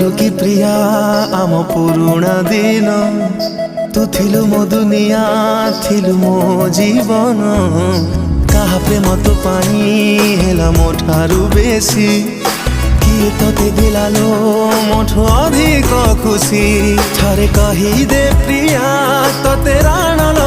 ଥିଲୁ କି ପ୍ରିୟା ଆମ ପୁରୁଣା ଦିନ, ତୁ ଥିଲୁ ମୋ ଦୁନିଆ, ଥିଲୁ ମୋ ଜୀବନ। କାହା ପ୍ରେମ ତୋ ପାଇଁ ହେଲା ମୋ ଠାରୁ ବେଶୀ, କିଏ ତତେ ଦେଲାଲୋ ମୋଠୁ ଅଧିକ ଖୁସି। ଥରେ କହିଦେ ପ୍ରିୟା ତତେ ରାଣ